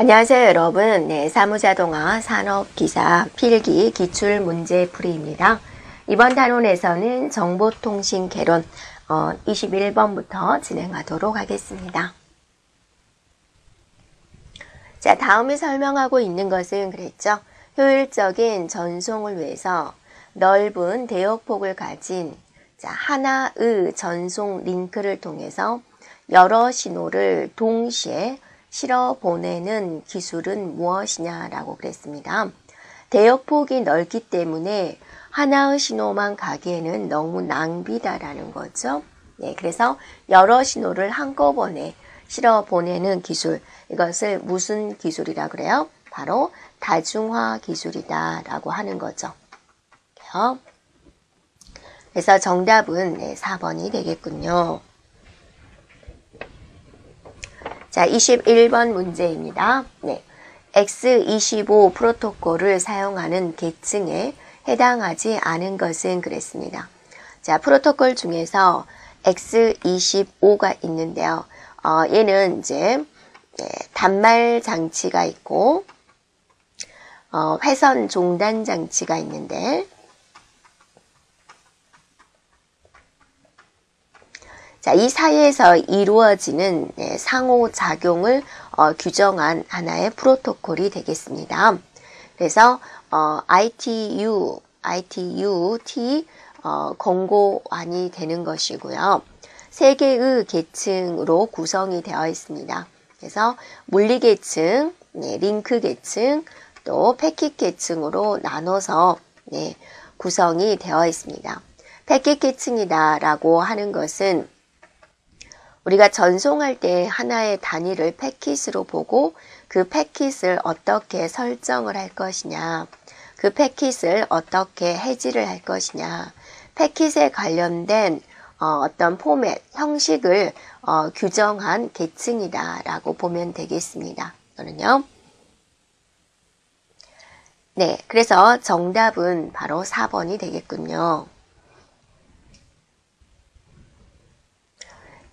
안녕하세요, 여러분. 네, 사무자동화 산업기사 필기 기출문제풀이입니다. 이번 단원에서는 정보통신 개론 21번부터 진행하도록 하겠습니다. 자, 다음에 설명하고 있는 것은 그랬죠. 효율적인 전송을 위해서 넓은 대역폭을 가진 하나의 전송 링크를 통해서 여러 신호를 동시에 실어 보내는 기술은 무엇이냐라고 그랬습니다. 대역폭이 넓기 때문에 하나의 신호만 가기에는 너무 낭비다라는 거죠. 네, 그래서 여러 신호를 한꺼번에 실어 보내는 기술, 이것을 무슨 기술이라 그래요? 바로 다중화 기술이다라고 하는 거죠. 그래서 정답은 4번이 되겠군요. 자, 21번 문제입니다. 네. X25 프로토콜을 사용하는 계층에 해당하지 않은 것은 그랬습니다. 자, 프로토콜 중에서 X25가 있는데요. 얘는 이제 단말 장치가 있고 회선 종단 장치가 있는데 자, 이 사이에서 이루어지는 상호작용을 규정한 하나의 프로토콜이 되겠습니다. 그래서 ITU, T 공고안이 되는 것이고요. 세 개의 계층으로 구성이 되어 있습니다. 그래서 물리계층, 링크계층, 또 패킷계층으로 나눠서 구성이 되어 있습니다. 패킷계층이다라고 하는 것은 우리가 전송할 때 하나의 단위를 패킷으로 보고 그 패킷을 어떻게 설정을 할 것이냐, 그 패킷을 어떻게 해지를 할 것이냐, 패킷에 관련된 어떤 포맷, 형식을 규정한 계층이다라고 보면 되겠습니다. 이거는요. 네, 그래서 정답은 바로 4번이 되겠군요.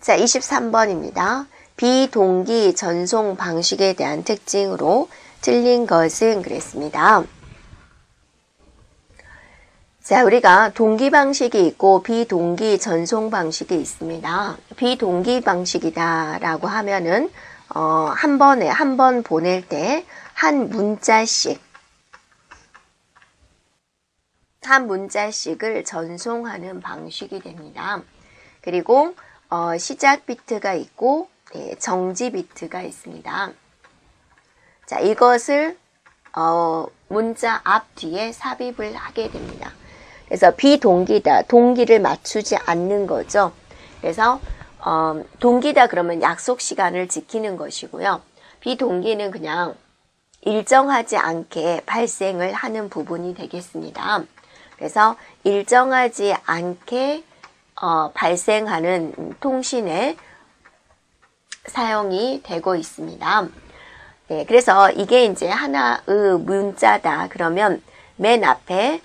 자, 23번입니다. 비동기 전송 방식에 대한 특징으로 틀린 것은 그랬습니다. 자, 우리가 동기 방식이 있고 비동기 전송 방식이 있습니다. 비동기 방식이다라고 하면은 한 번 보낼 때 한 문자씩을 전송하는 방식이 됩니다. 그리고 시작 비트가 있고 정지 비트가 있습니다. 자, 이것을 문자 앞 뒤에 삽입을 하게 됩니다. 그래서 비동기다, 동기를 맞추지 않는 거죠. 그래서 동기다 그러면 약속 시간을 지키는 것이고요. 비동기는 그냥 일정하지 않게 발생을 하는 부분이 되겠습니다. 그래서 일정하지 않게 발생하는 통신에 사용이 되고 있습니다. 네, 그래서 이게 이제 하나의 문자다. 그러면 맨 앞에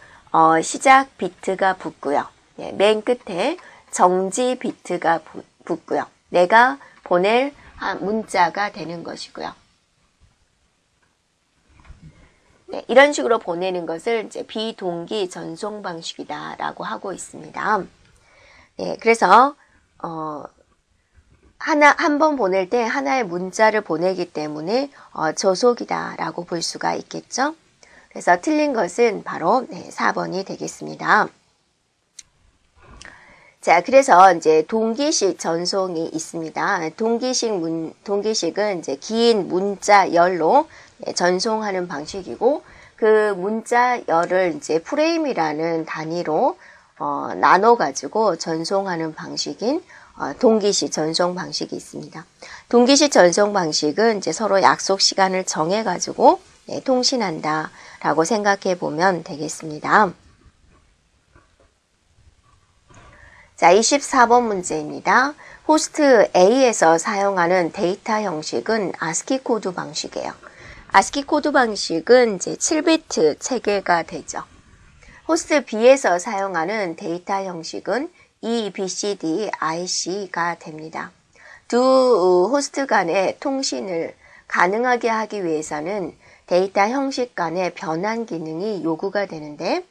시작 비트가 붙고요. 네, 맨 끝에 정지 비트가 붙고요. 내가 보낼 문자가 되는 것이고요. 네, 이런 식으로 보내는 것을 이제 비동기 전송 방식이다라고 하고 있습니다. 네, 그래서 한 번 보낼 때 하나의 문자를 보내기 때문에 저속이다라고 볼 수가 있겠죠. 그래서 틀린 것은 바로 4번이 되겠습니다. 자, 그래서 이제 동기식 전송이 있습니다. 동기식은 이제 긴 문자열로 전송하는 방식이고 그 문자열을 이제 프레임이라는 단위로 나눠가지고 전송하는 방식인 동기식 전송 방식이 있습니다. 동기식 전송 방식은 이제 서로 약속 시간을 정해가지고 통신한다라고 생각해 보면 되겠습니다. 자, 24번 문제입니다. 호스트 A에서 사용하는 데이터 형식은 ASCII 코드 방식이에요. ASCII 코드 방식은 이제 7비트 체계가 되죠. 호스트 B에서 사용하는 데이터 형식은 EBCDIC가 됩니다. 두 호스트 간의 통신을 가능하게 하기 위해서는 데이터 형식 간의 변환 기능이 요구가 되는데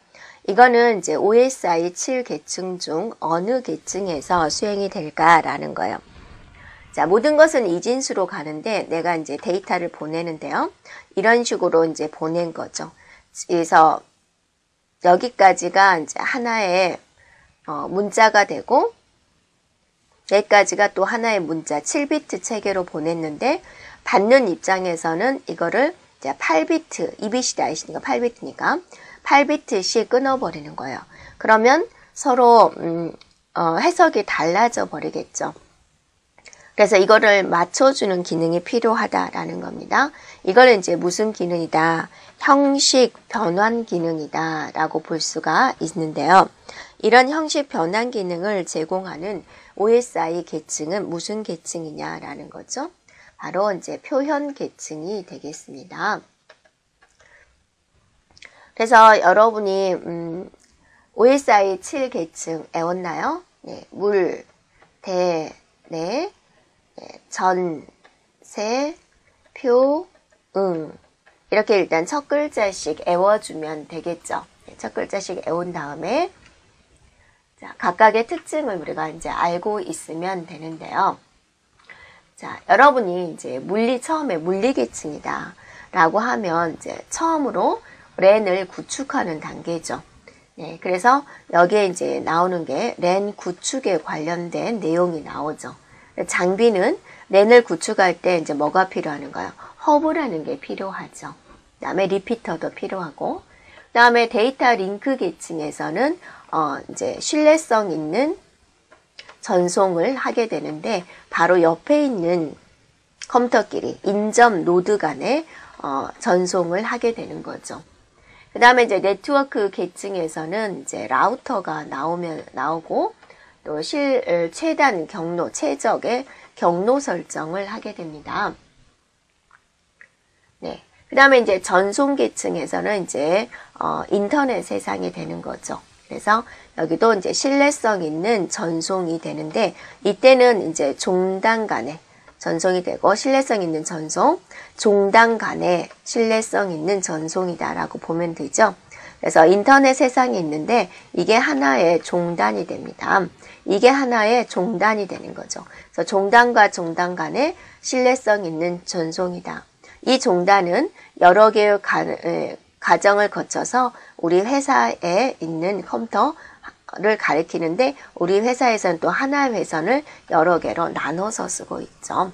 이거는 이제 OSI 7계층 중 어느 계층에서 수행이 될까라는 거예요. 자, 모든 것은 이진수로 가는데 내가 이제 데이터를 보내는데요. 이런 식으로 이제 보낸 거죠. 그래서 여기까지가 이제 하나의 문자가 되고 여기까지가 또 하나의 문자 7비트 체계로 보냈는데 받는 입장에서는 이거를 이제 8비트, EBCD IC니까 8비트니까 8비트씩 끊어버리는 거예요. 그러면 서로 해석이 달라져 버리겠죠. 그래서 이거를 맞춰주는 기능이 필요하다라는 겁니다. 이거는 이제 무슨 기능이다? 형식 변환 기능이다 라고 볼 수가 있는데요. 이런 형식 변환 기능을 제공하는 OSI 계층은 무슨 계층이냐라는 거죠. 바로 이제 표현 계층이 되겠습니다. 그래서 여러분이 OSI 7계층 외웠나요? 네, 물, 대, 네, 전, 세, 표, 응. 이렇게 일단 첫 글자씩 외워주면 되겠죠. 첫 글자씩 외운 다음에 자, 각각의 특징을 우리가 이제 알고 있으면 되는데요. 자, 여러분이 이제 처음에 물리계층이다 라고 하면 이제 처음으로 렌을 구축하는 단계죠. 네, 그래서 여기에 이제 나오는 게 렌 구축에 관련된 내용이 나오죠. 장비는 렌을 구축할 때 이제 뭐가 필요하는가요? 허브라는 게 필요하죠. 그 다음에 리피터도 필요하고, 그 다음에 데이터 링크 계층에서는 이제 신뢰성 있는 전송을 하게 되는데 바로 옆에 있는 컴퓨터끼리 인접 노드 간에 전송을 하게 되는 거죠. 그 다음에 이제 네트워크 계층에서는 이제 라우터가 나오고 또 최단 경로, 최적의 경로 설정을 하게 됩니다. 네. 그 다음에 이제 전송 계층에서는 이제 인터넷 세상이 되는 거죠. 그래서 여기도 이제 신뢰성 있는 전송이 되는데 이때는 이제 종단 간에 전송이 되고 신뢰성 있는 전송, 종단 간에 신뢰성 있는 전송이다라고 보면 되죠. 그래서 인터넷 세상이 있는데 이게 하나의 종단이 됩니다. 이게 하나의 종단이 되는 거죠. 그래서 종단과 종단 간에 신뢰성 있는 전송이다. 이 종단은 여러 개의 과정을 거쳐서 우리 회사에 있는 컴퓨터를 가리키는데 우리 회사에서는 또 하나의 회선을 여러 개로 나눠서 쓰고 있죠.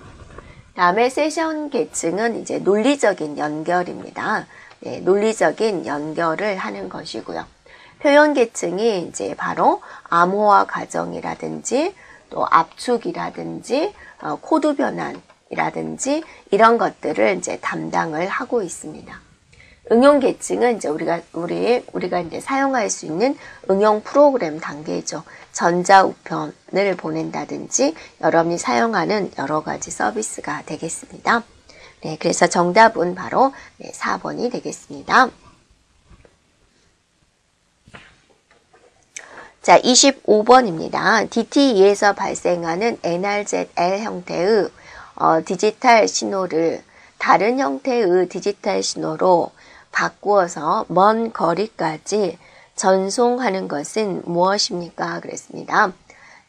다음에 세션 계층은 이제 논리적인 연결입니다. 네, 논리적인 연결을 하는 것이고요. 표현 계층이 이제 바로 암호화 과정이라든지 또 압축이라든지 코드 변환이라든지 이런 것들을 이제 담당을 하고 있습니다. 응용 계층은 이제 우리가 이제 사용할 수 있는 응용 프로그램 단계죠. 전자우편을 보낸다든지 여러분이 사용하는 여러 가지 서비스가 되겠습니다. 네, 그래서 정답은 바로 4번이 되겠습니다. 자, 25번입니다. DTE에서 발생하는 NRZL 형태의 디지털 신호를 다른 형태의 디지털 신호로 바꾸어서 먼 거리까지 전송하는 것은 무엇입니까? 그랬습니다.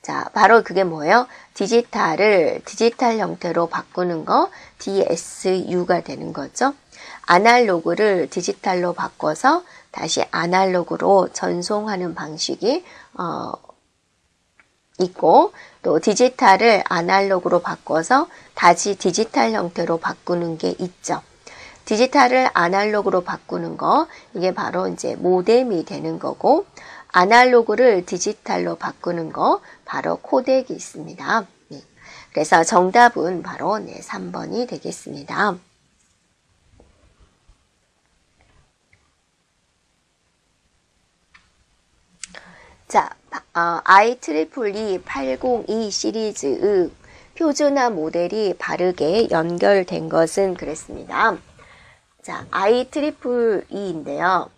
자, 바로 그게 뭐예요? 디지털을 디지털 형태로 바꾸는 거 DSU가 되는 거죠. 아날로그를 디지털로 바꿔서 다시 아날로그로 전송하는 방식이 있고 또 디지털을 아날로그로 바꿔서 다시 디지털 형태로 바꾸는 게 있죠. 디지털을 아날로그로 바꾸는 거 이게 바로 이제 모뎀이 되는 거고 아날로그를 디지털로 바꾸는 거 바로 코덱이 있습니다. 네. 그래서 정답은 바로 3번이 되겠습니다. 자, IEEE 802 시리즈의 표준화 모델이 바르게 연결된 것은 그랬습니다. 자, IEEE인데요.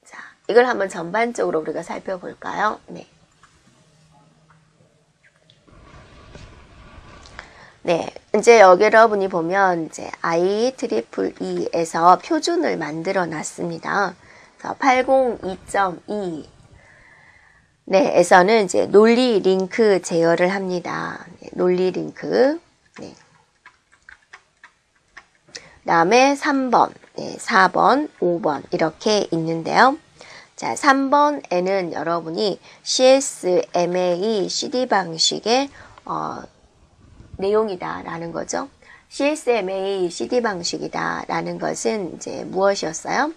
자, 이걸 한번 전반적으로 우리가 살펴볼까요? 네. 네, 이제 여기 여러분이 보면 이제 IEEE에서 표준을 만들어 놨습니다. 그래서 802.2 네, 에서는 이제 논리 링크 제어를 합니다. 네, 논리 링크. 네. 그다음에 3번, 네, 4번, 5번 이렇게 있는데요. 자, 3번에는 여러분이 CSMA CD 방식의 내용이다라는 거죠. CSMA CD 방식이다라는 것은 이제 무엇이었어요?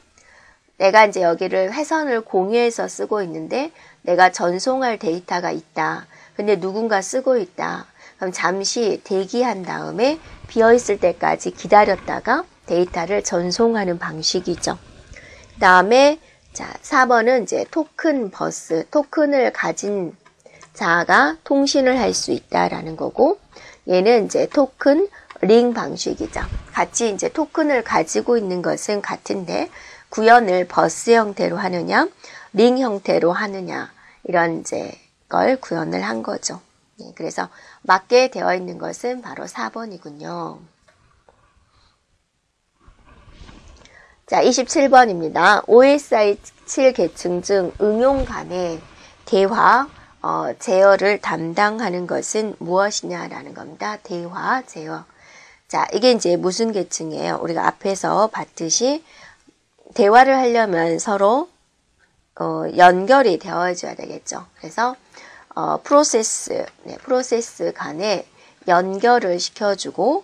내가 이제 여기를 회선을 공유해서 쓰고 있는데 내가 전송할 데이터가 있다. 근데 누군가 쓰고 있다. 그럼 잠시 대기한 다음에 비어있을 때까지 기다렸다가 데이터를 전송하는 방식이죠. 그 다음에 자, 4번은 이제 토큰 버스, 토큰을 가진 자가 통신을 할 수 있다라는 거고, 얘는 이제 토큰 링 방식이죠. 같이 이제 토큰을 가지고 있는 것은 같은데, 구현을 버스 형태로 하느냐, 링 형태로 하느냐, 이런 이제 걸 구현을 한 거죠. 네, 그래서 맞게 되어 있는 것은 바로 4번이군요. 자, 27번입니다. OSI 7 계층 중 응용 간의 대화, 제어를 담당하는 것은 무엇이냐라는 겁니다. 대화, 제어. 자, 이게 이제 무슨 계층이에요? 우리가 앞에서 봤듯이 대화를 하려면 서로 연결이 되어줘야 되겠죠. 그래서 프로세스, 네, 프로세스 간에 연결을 시켜주고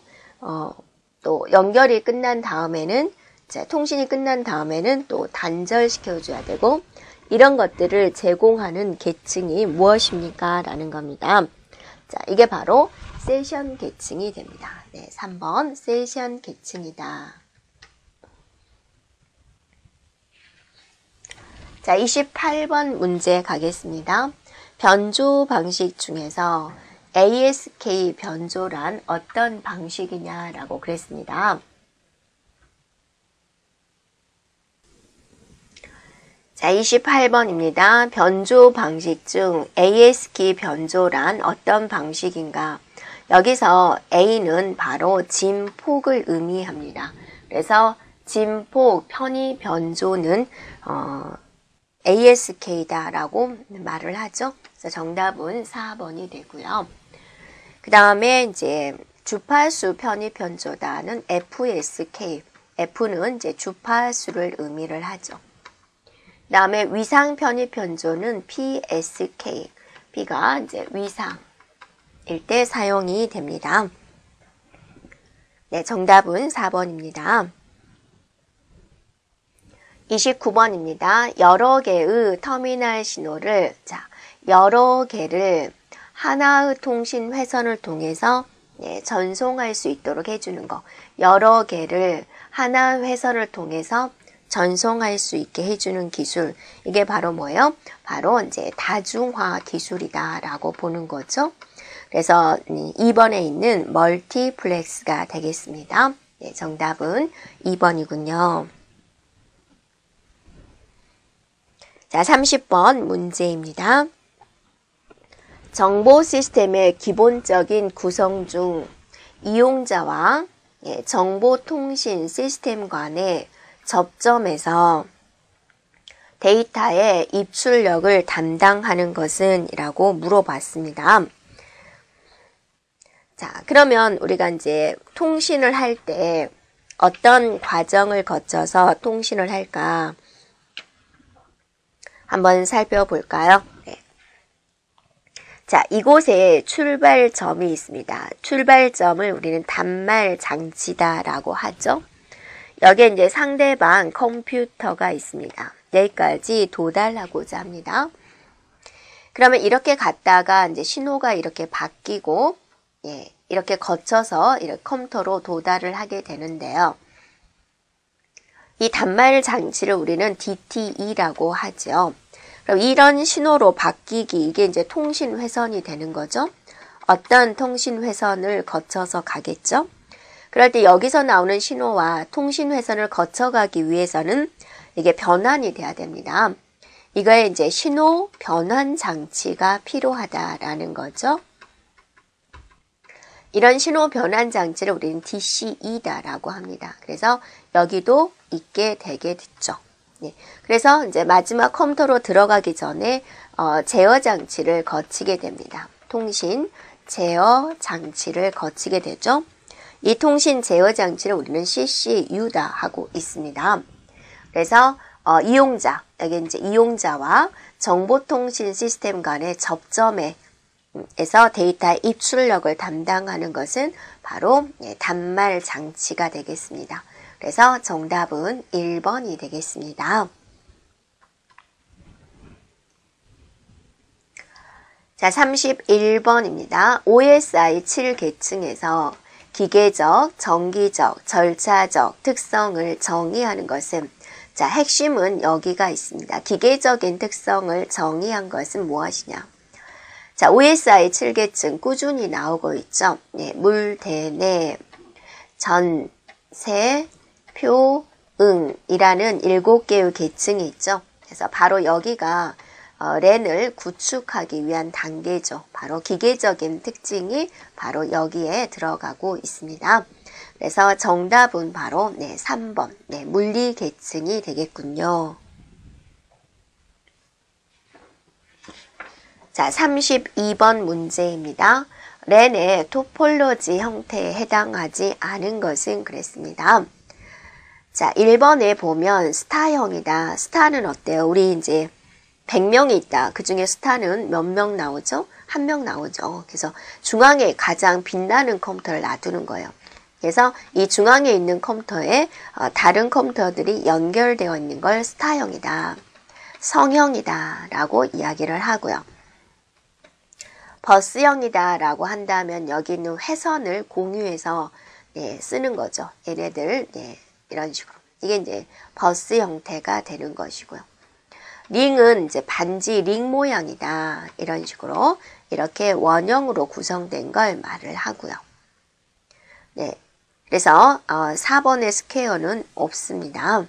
또 연결이 끝난 다음에는 자, 통신이 끝난 다음에는 또 단절시켜줘야 되고 이런 것들을 제공하는 계층이 무엇입니까? 라는 겁니다. 자, 이게 바로 세션 계층이 됩니다. 네, 3번 세션 계층이다. 자, 28번 문제 가겠습니다. 변조 방식 중에서 ASK 변조란 어떤 방식이냐라고 그랬습니다. 자, 28번입니다. 변조 방식 중 ASK 변조란 어떤 방식인가? 여기서 A는 바로 진폭을 의미합니다. 그래서 진폭 편의 변조는 ASK다라고 말을 하죠. 그래서 정답은 4번이 되고요. 그 다음에 이제 주파수 편의 변조다는 FSK. F는 이제 주파수를 의미를 하죠. 그 다음에 위상 편의 변조는 PSK. P가 이제 위상일 때 사용이 됩니다. 네, 정답은 4번입니다. 29번입니다. 여러 개의 터미널 신호를, 자, 여러 개를 하나의 통신 회선을 통해서 전송할 수 있도록 해주는 거. 여러 개를 하나의 회선을 통해서 전송할 수 있게 해주는 기술. 이게 바로 뭐예요? 바로 이제 다중화 기술이다라고 보는 거죠. 그래서 2번에 있는 멀티플렉스가 되겠습니다. 네, 정답은 2번이군요. 자, 30번 문제입니다. 정보 시스템의 기본적인 구성 중 이용자와 정보통신 시스템 간의 접점에서 데이터의 입출력을 담당하는 것은? 이라고 물어봤습니다. 자, 그러면 우리가 이제 통신을 할 때 어떤 과정을 거쳐서 통신을 할까? 한번 살펴볼까요? 네. 자, 이곳에 출발점이 있습니다. 출발점을 우리는 단말 장치다라고 하죠. 여기에 이제 상대방 컴퓨터가 있습니다. 여기까지 도달하고자 합니다. 그러면 이렇게 갔다가 이제 신호가 이렇게 바뀌고, 이렇게 거쳐서 이렇게 컴퓨터로 도달을 하게 되는데요. 이 단말 장치를 우리는 DTE라고 하죠. 그럼 이런 신호로 바뀌기, 이게 이제 통신 회선이 되는 거죠. 어떤 통신 회선을 거쳐서 가겠죠. 그럴 때 여기서 나오는 신호와 통신 회선을 거쳐가기 위해서는 이게 변환이 돼야 됩니다. 이거에 이제 신호 변환 장치가 필요하다라는 거죠. 이런 신호 변환 장치를 우리는 DCE다라고 합니다. 그래서 여기도 있게 되게 됐죠. 네. 그래서 이제 마지막 컴퓨터로 들어가기 전에 제어 장치를 거치게 됩니다. 통신 제어 장치를 거치게 되죠. 이 통신 제어 장치를 우리는 CCU다 하고 있습니다. 그래서 이용자, 여기 이제 이용자와 정보통신 시스템 간의 접점에서 데이터 입출력을 담당하는 것은 바로 단말 장치가 되겠습니다. 그래서 정답은 1번이 되겠습니다. 자, 31번입니다. OSI 7계층에서 기계적, 정기적, 절차적 특성을 정의하는 것은, 자, 핵심은 여기가 있습니다. 기계적인 특성을 정의한 것은 무엇이냐? 자, OSI 7계층 꾸준히 나오고 있죠. 네, 물, 대, 내, 전, 세, 표, 응이라는 7개의 계층이 있죠. 그래서 바로 여기가 렌을 구축하기 위한 단계죠. 바로 기계적인 특징이 바로 여기에 들어가고 있습니다. 그래서 정답은 바로 3번 물리 계층이 되겠군요. 자, 32번 문제입니다. 렌의 토폴로지 형태에 해당하지 않은 것은 그랬습니다. 자, 1번에 보면 스타형이다. 스타는 어때요? 우리 이제 100명이 있다. 그 중에 스타는 몇 명 나오죠? 1명 나오죠. 그래서 중앙에 가장 빛나는 컴퓨터를 놔두는 거예요. 그래서 이 중앙에 있는 컴퓨터에 다른 컴퓨터들이 연결되어 있는 걸 스타형이다. 성형이다 라고 이야기를 하고요. 버스형이다 라고 한다면 여기 있는 회선을 공유해서 쓰는 거죠. 얘네들 이런 식으로. 이게 이제 버스 형태가 되는 것이고요. 링은 이제 반지 링 모양이다. 이런 식으로 이렇게 원형으로 구성된 걸 말을 하고요. 네. 그래서 4번의 스퀘어는 없습니다.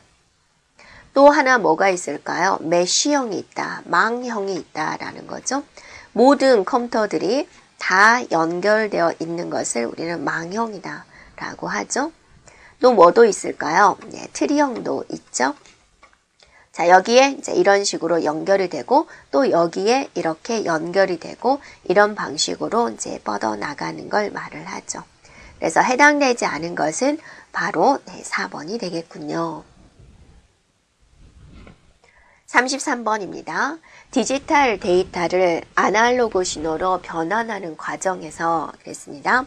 또 하나 뭐가 있을까요? 메쉬형이 있다. 망형이 있다라는 거죠. 모든 컴퓨터들이 다 연결되어 있는 것을 우리는 망형이다 라고 하죠. 또 뭐도 있을까요? 네, 트리형도 있죠. 자, 여기에 이제 이런 식으로 연결이 되고 또 여기에 이렇게 연결이 되고 이런 방식으로 이제 뻗어나가는 걸 말을 하죠. 그래서 해당되지 않은 것은 바로 4번이 되겠군요. 33번입니다. 디지털 데이터를 아날로그 신호로 변환하는 과정에서 그랬습니다.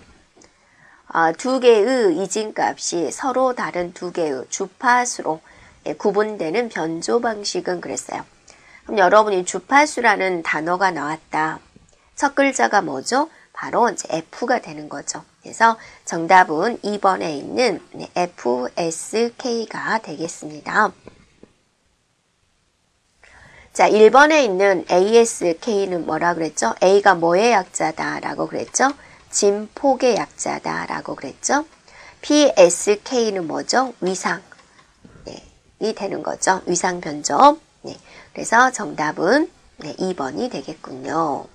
두 개의 이진값이 서로 다른 두 개의 주파수로 구분되는 변조 방식은 그랬어요. 그럼 여러분이 주파수라는 단어가 나왔다. 첫 글자가 뭐죠? 바로 이제 F가 되는 거죠. 그래서 정답은 2번에 있는 FSK가 되겠습니다. 자, 1번에 있는 ASK는 뭐라 그랬죠? A가 뭐의 약자다 라고 그랬죠? 진폭의 약자다 라고 그랬죠? PSK는 뭐죠? 위상. 이 되는 거죠. 위상 변조. 그래서 정답은 2번이 되겠군요.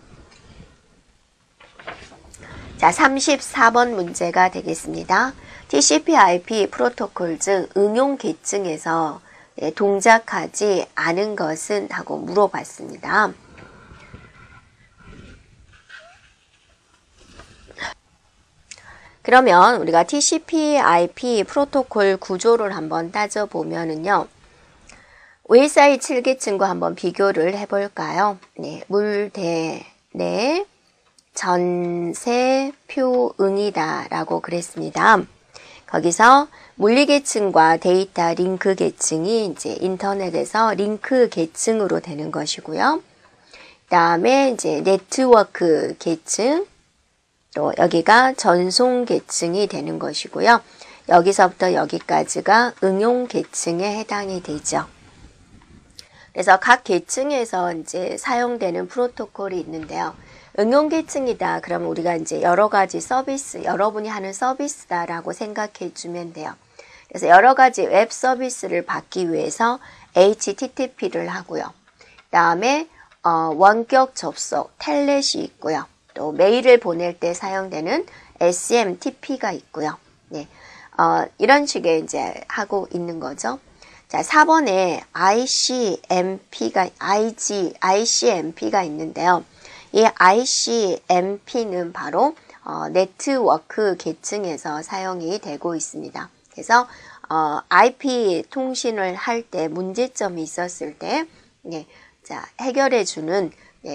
자, 34번 문제가 되겠습니다. TCP/IP 프로토콜 중 응용 계층에서 동작하지 않은 것은 하고 물어봤습니다. 그러면 우리가 TCP/IP 프로토콜 구조를 한번 따져보면은요. OSI 7계층과 한번 비교를 해볼까요? 물, 대, 내, 전, 세, 표, 응이다 라고 그랬습니다. 거기서 물리 계층과 데이터 링크 계층이 이제 인터넷에서 링크 계층으로 되는 것이고요. 그 다음에 이제 네트워크 계층, 또 여기가 전송 계층이 되는 것이고요. 여기서부터 여기까지가 응용 계층에 해당이 되죠. 그래서 각 계층에서 이제 사용되는 프로토콜이 있는데요. 응용 계층이다. 그러면 우리가 이제 여러 가지 서비스, 여러분이 하는 서비스다라고 생각해 주면 돼요. 그래서 여러 가지 웹 서비스를 받기 위해서 HTTP를 하고요. 그 다음에 원격 접속, 텔넷이 있고요. 또 메일을 보낼 때 사용되는 SMTP가 있고요. 네. 이런 식의 이제 하고 있는 거죠. 자, 4번에 ICMP가 있는데요. 이 ICMP는 바로 네트워크 계층에서 사용이 되고 있습니다. 그래서 IP 통신을 할 때 문제점이 있었을 때 자, 해결해주는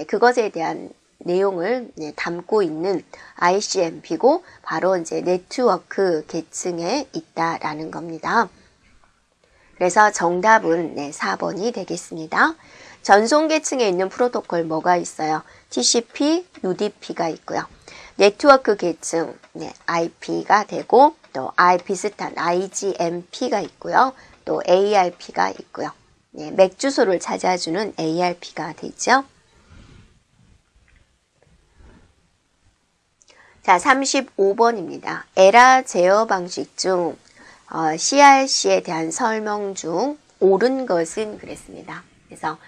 그것에 대한 내용을 담고 있는 ICMP고 바로 이제 네트워크 계층에 있다라는 겁니다. 그래서 정답은 4번이 되겠습니다. 전송 계층에 있는 프로토콜 뭐가 있어요? TCP, UDP가 있고요. 네트워크 계층 IP가 되고 또 비슷한 IGMP가 있고요. 또 ARP가 있고요. 맥 주소를 찾아주는 ARP가 되죠. 자, 35번입니다. 에라 제어 방식 중 CRC에 대한 설명 중 옳은 것은 그랬습니다. 그래서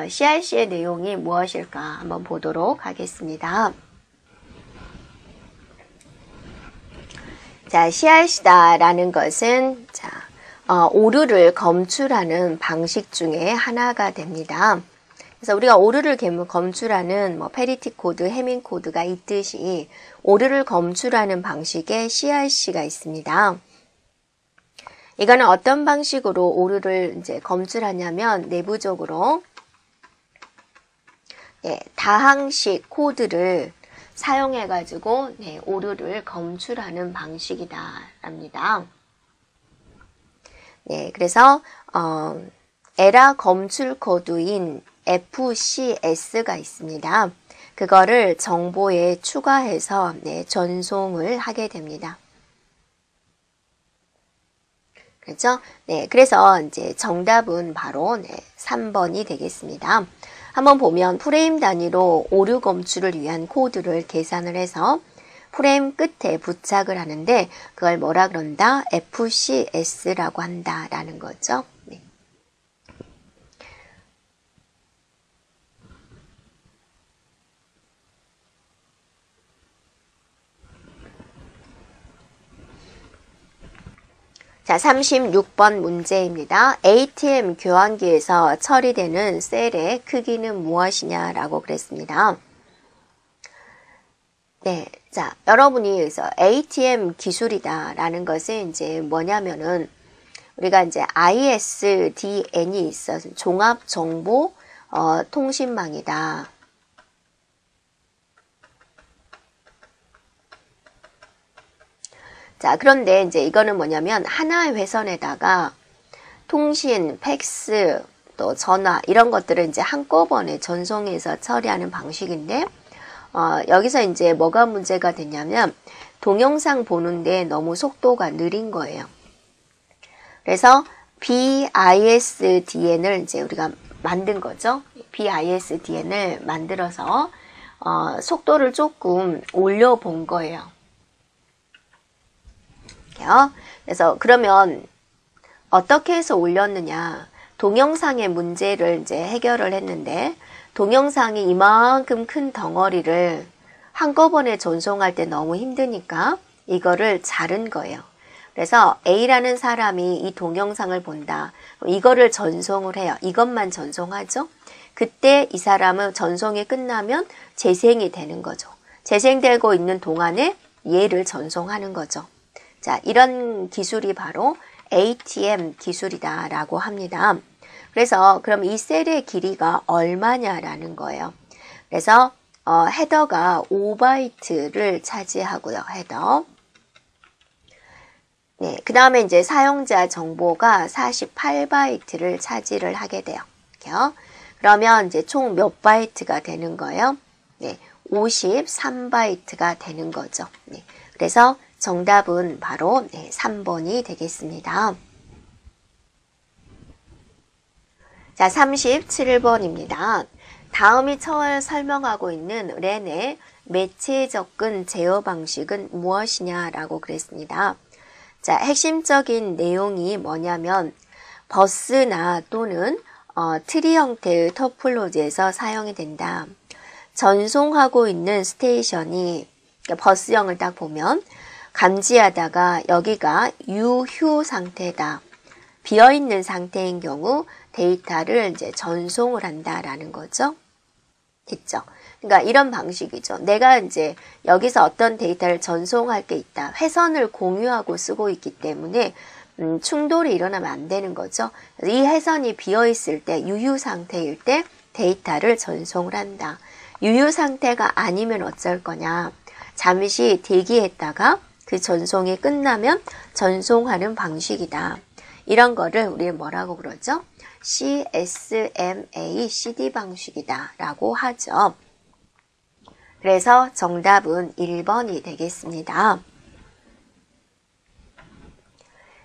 CRC의 내용이 무엇일까 한번 보도록 하겠습니다. 자, CRC다라는 것은 오류를 검출하는 방식 중에 하나가 됩니다. 그래서 우리가 오류를 검출하는 페리티 코드, 해밍 코드가 있듯이 오류를 검출하는 방식에 CRC가 있습니다. 이거는 어떤 방식으로 오류를 이제 검출하냐면 내부적으로 다항식 코드를 사용해가지고 오류를 검출하는 방식이다랍니다. 그래서 에라 검출 코드인 FCS가 있습니다. 그거를 정보에 추가해서 전송을 하게 됩니다. 그렇죠? 그래서 이제 정답은 바로 3번이 되겠습니다. 한번 보면 프레임 단위로 오류 검출을 위한 코드를 계산을 해서 프레임 끝에 부착을 하는데 그걸 뭐라 그런다? FCS라고 한다라는 거죠. 자, 36번 문제입니다. ATM 교환기에서 처리되는 셀의 크기는 무엇이냐라고 그랬습니다. 자, 여러분이 여기서 ATM 기술이다라는 것은 이제 뭐냐면은 우리가 이제 ISDN이 있어서 종합정보 통신망이다. 자, 그런데 이제 이거는 뭐냐면 하나의 회선에다가 통신, 팩스, 또 전화 이런 것들을 이제 한꺼번에 전송해서 처리하는 방식인데 여기서 이제 뭐가 문제가 되냐면 동영상 보는데 너무 속도가 느린 거예요. 그래서 BISDN을 이제 우리가 만든 거죠. BISDN을 만들어서 속도를 조금 올려본 거예요. 그래서 그러면 어떻게 해서 올렸느냐? 동영상의 문제를 이제 해결을 했는데 동영상이 이만큼 큰 덩어리를 한꺼번에 전송할 때 너무 힘드니까 이거를 자른 거예요. 그래서 A라는 사람이 이 동영상을 본다. 이거를 전송을 해요. 이것만 전송하죠. 그때 이 사람은 전송이 끝나면 재생이 되는 거죠. 재생되고 있는 동안에 얘를 전송하는 거죠. 자, 이런 기술이 바로 ATM 기술이다라고 합니다. 그래서 그럼 이 셀의 길이가 얼마냐라는 거예요. 그래서 헤더가 5바이트를 차지하고요. 헤더. 그 다음에 이제 사용자 정보가 48바이트를 차지를 하게 돼요. 그러면 이제 총 몇 바이트가 되는 거예요? 53바이트가 되는 거죠. 그래서 정답은 바로 3번이 되겠습니다. 자, 37번입니다. 다음이 설명하고 있는 랜의 매체 접근 제어 방식은 무엇이냐라고 그랬습니다. 자, 핵심적인 내용이 뭐냐면 버스나 또는 트리 형태의 토폴로지에서 사용이 된다. 전송하고 있는 스테이션이 버스형을 딱 보면 감지하다가 여기가 유휴 상태다. 비어있는 상태인 경우 데이터를 이제 전송을 한다라는 거죠. 됐죠? 그러니까 이런 방식이죠. 내가 이제 여기서 어떤 데이터를 전송할 게 있다. 회선을 공유하고 쓰고 있기 때문에 충돌이 일어나면 안 되는 거죠. 이 회선이 비어있을 때, 유휴 상태일 때 데이터를 전송을 한다. 유휴 상태가 아니면 어쩔 거냐. 잠시 대기했다가 그 전송이 끝나면 전송하는 방식이다. 이런 거를 우리는 뭐라고 그러죠? CSMA CD 방식이다 라고 하죠. 그래서 정답은 1번이 되겠습니다.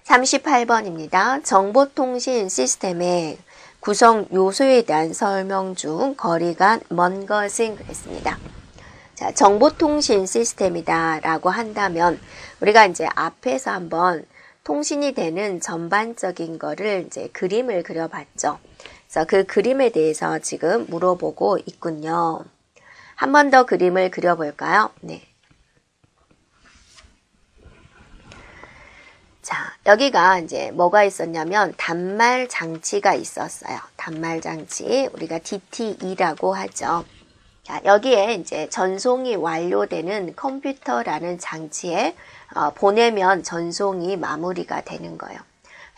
38번입니다. 정보통신 시스템의 구성 요소에 대한 설명 중 거리가 먼 것은 그랬습니다. 자, 정보통신 시스템이다 라고 한다면 우리가 이제 앞에서 한번 통신이 되는 전반적인 거를 이제 그림을 그려봤죠. 그래서 그 그림에 대해서 지금 물어보고 있군요. 한 번 더 그림을 그려볼까요? 네. 자, 여기가 이제 뭐가 있었냐면 단말 장치가 있었어요. 단말 장치, 우리가 DTE라고 하죠. 자, 여기에 이제 전송이 완료되는 컴퓨터라는 장치에 보내면 전송이 마무리가 되는 거예요.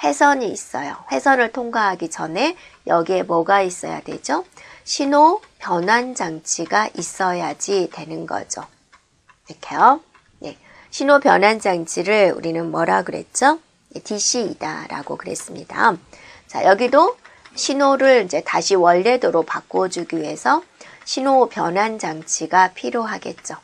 회선이 있어요. 회선을 통과하기 전에 여기에 뭐가 있어야 되죠? 신호 변환 장치가 있어야지 되는 거죠. 이렇게요. 네. 신호 변환 장치를 우리는 뭐라 그랬죠? DC이다 라고 그랬습니다. 자, 여기도 신호를 이제 다시 원래대로 바꿔주기 위해서 신호 변환 장치가 필요하겠죠.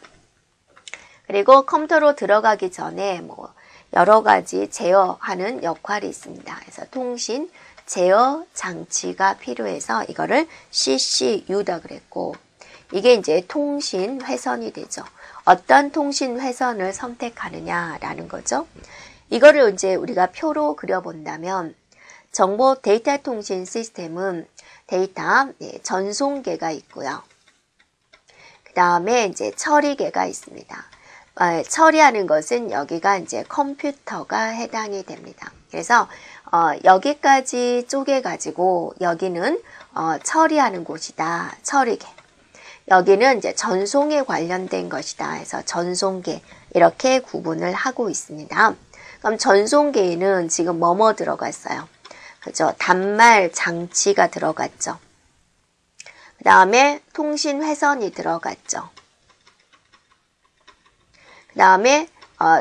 그리고 컴퓨터로 들어가기 전에 뭐 여러 가지 제어하는 역할이 있습니다. 그래서 통신 제어 장치가 필요해서 이거를 CCU다 그랬고, 이게 이제 통신 회선이 되죠. 어떤 통신 회선을 선택하느냐라는 거죠. 이거를 이제 우리가 표로 그려본다면 정보 데이터 통신 시스템은 데이터 전송계가 있고요. 그 다음에 이제 처리계가 있습니다. 처리하는 것은 여기가 이제 컴퓨터가 해당이 됩니다. 그래서 여기까지 쪼개가지고 여기는 처리하는 곳이다. 처리계. 여기는 이제 전송에 관련된 것이다. 해서 전송계 이렇게 구분을 하고 있습니다. 그럼 전송계에는 지금 뭐뭐 들어갔어요? 그죠? 단말 장치가 들어갔죠. 그 다음에 통신 회선이 들어갔죠. 그 다음에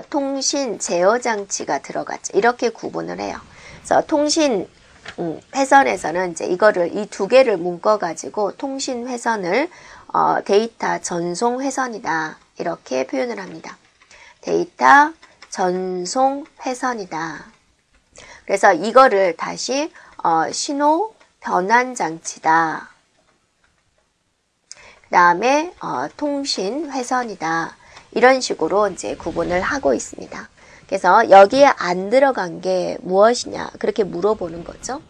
통신 제어 장치가 들어갔죠. 이렇게 구분을 해요. 그래서 통신 회선에서는 이제 이거를 이 두 개를 묶어 가지고 통신 회선을 데이터 전송 회선이다. 이렇게 표현을 합니다. 데이터 전송 회선이다. 그래서 이거를 다시 신호 변환 장치다. 그 다음에 통신 회선이다. 이런 식으로 이제 구분을 하고 있습니다. 그래서 여기에 안 들어간 게 무엇이냐 그렇게 물어보는 거죠.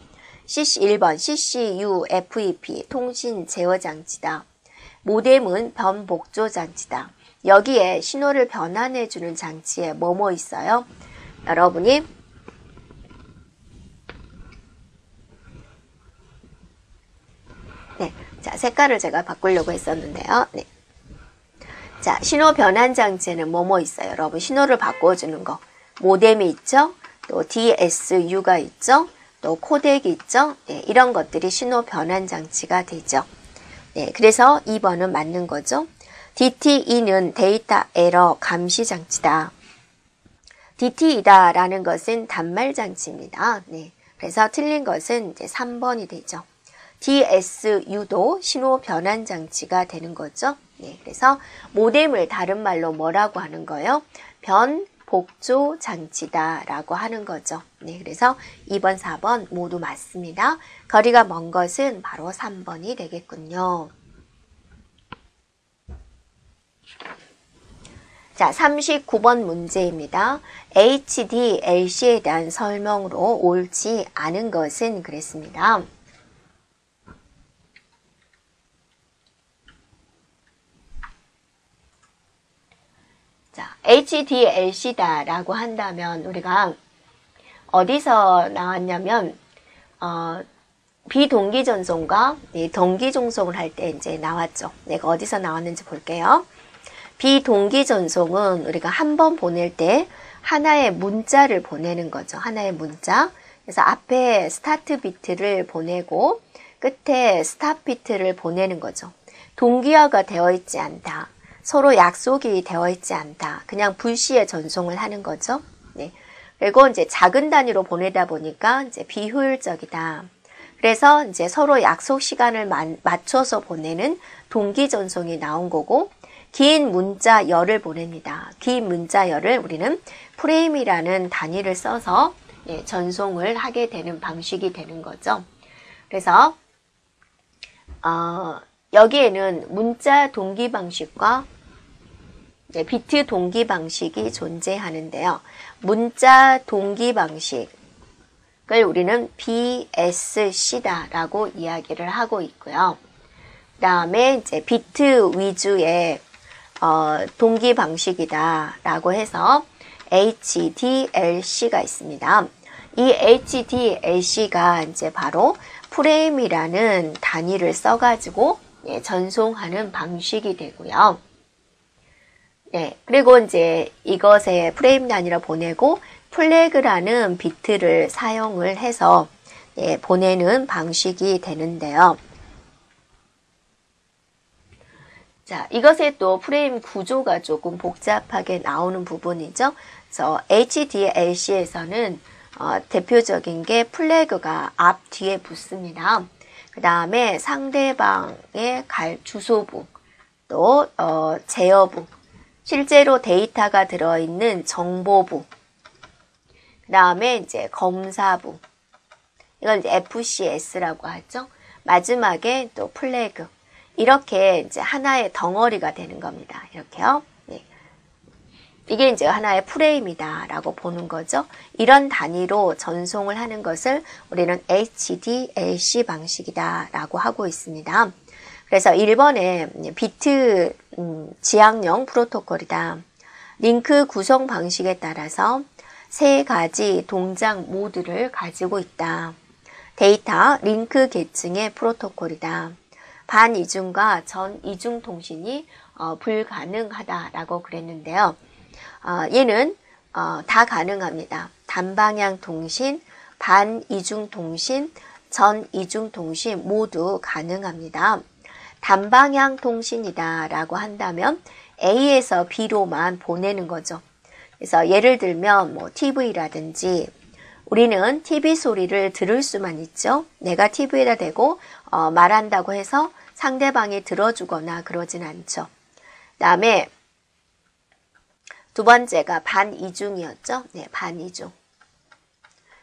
1번 CCU FEP 통신 제어 장치다. 모뎀은 변복조 장치다. 여기에 신호를 변환해 주는 장치에 뭐뭐 있어요? 여러분이 자, 색깔을 제가 바꾸려고 했었는데요. 네. 자, 신호 변환 장치에는 뭐뭐 있어요? 여러분, 신호를 바꿔주는 거. 모뎀이 있죠? 또 DSU가 있죠? 또 코덱이 있죠? 네, 이런 것들이 신호 변환 장치가 되죠. 네, 그래서 2번은 맞는 거죠. DTE는 데이터 에러 감시 장치다. DTE다라는 것은 단말 장치입니다. 네, 그래서 틀린 것은 이제 3번이 되죠. DSU도 신호 변환 장치가 되는 거죠. 네, 그래서 모뎀을 다른 말로 뭐라고 하는 거예요? 변복조 장치다라고 하는 거죠. 네, 그래서 2번, 4번 모두 맞습니다. 거리가 먼 것은 바로 3번이 되겠군요. 자, 39번 문제입니다. HDLC에 대한 설명으로 옳지 않은 것은 그랬습니다. HDLC다라고 한다면 우리가 어디서 나왔냐면 비동기 전송과 동기 전송을 할 때 이제 나왔죠. 내가 어디서 나왔는지 볼게요. 비동기 전송은 우리가 한 번 보낼 때 하나의 문자를 보내는 거죠. 하나의 문자. 그래서 앞에 스타트 비트를 보내고 끝에 스탑 비트를 보내는 거죠. 동기화가 되어 있지 않다. 서로 약속이 되어 있지 않다. 그냥 불시에 전송을 하는 거죠. 네. 그리고 이제 작은 단위로 보내다 보니까 이제 비효율적이다. 그래서 이제 서로 약속 시간을 맞춰서 보내는 동기 전송이 나온 거고, 긴 문자열을 보냅니다. 긴 문자열을 우리는 프레임이라는 단위를 써서 전송을 하게 되는 방식이 되는 거죠. 그래서 여기에는 문자 동기 방식과 비트 동기 방식이 존재하는데요. 문자 동기 방식을 우리는 BSC다라고 이야기를 하고 있고요. 그 다음에 이제 비트 위주의 동기 방식이다라고 해서 HDLC가 있습니다. 이 HDLC가 이제 바로 프레임이라는 단위를 써가지고 전송하는 방식이 되고요. 네, 그리고 이제 이것에 프레임 단위로 보내고 플래그라는 비트를 사용을 해서 보내는 방식이 되는데요. 자, 이것의 또 프레임 구조가 조금 복잡하게 나오는 부분이죠. 그래서 HDLC에서는 대표적인 게 플래그가 앞 뒤에 붙습니다. 그 다음에 상대방의 주소부, 또 제어부, 실제로 데이터가 들어있는 정보부, 그 다음에 이제 검사부, 이건 이제 FCS라고 하죠. 마지막에 또 플래그, 이렇게 이제 하나의 덩어리가 되는 겁니다. 이렇게요. 네. 이게 이제 하나의 프레임이다라고 보는 거죠. 이런 단위로 전송을 하는 것을 우리는 HDLC 방식이다라고 하고 있습니다. 그래서 1번에 비트 지향형 프로토콜이다. 링크 구성 방식에 따라서 세 가지 동작 모드를 가지고 있다. 데이터 링크 계층의 프로토콜이다. 반이중과 전이중 통신이 불가능하다라고 그랬는데요. 얘는 다 가능합니다. 단방향 통신, 반이중 통신, 전이중 통신 모두 가능합니다. 단방향 통신이다라고 한다면 A에서 B로만 보내는 거죠. 그래서 예를 들면 뭐 TV라든지 우리는 TV 소리를 들을 수만 있죠. 내가 TV에다 대고 말한다고 해서 상대방이 들어주거나 그러진 않죠. 그 다음에 두 번째가 반이중이었죠. 네, 반이중.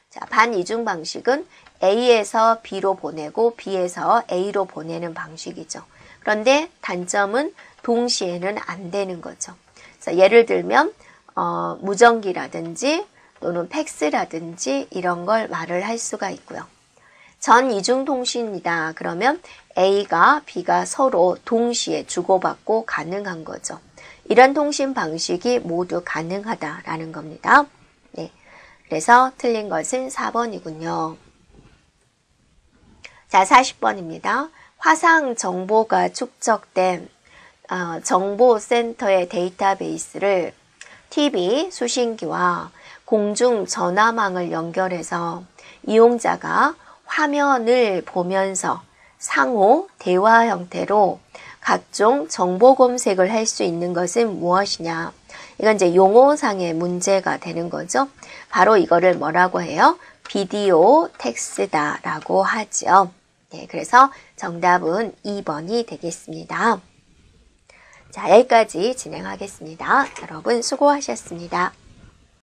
자, 반이중 방식은 A에서 B로 보내고 B에서 A로 보내는 방식이죠. 그런데 단점은 동시에는 안 되는 거죠. 그래서 예를 들면 무전기라든지 또는 팩스라든지 이런 걸 말을 할 수가 있고요. 전이중 통신이다. 그러면 A가 B가 서로 동시에 주고받고 가능한 거죠. 이런 통신 방식이 모두 가능하다라는 겁니다. 네. 그래서 틀린 것은 4번이군요. 자, 40번입니다. 화상 정보가 축적된 정보센터의 데이터베이스를 TV, 수신기와 공중전화망을 연결해서 이용자가 화면을 보면서 상호 대화 형태로 각종 정보 검색을 할 수 있는 것은 무엇이냐. 이건 이제 용어상의 문제가 되는 거죠. 바로 이거를 뭐라고 해요? 비디오 텍스트다라고 하죠. 네, 그래서 정답은 2번이 되겠습니다. 자, 여기까지 진행하겠습니다. 여러분 수고하셨습니다.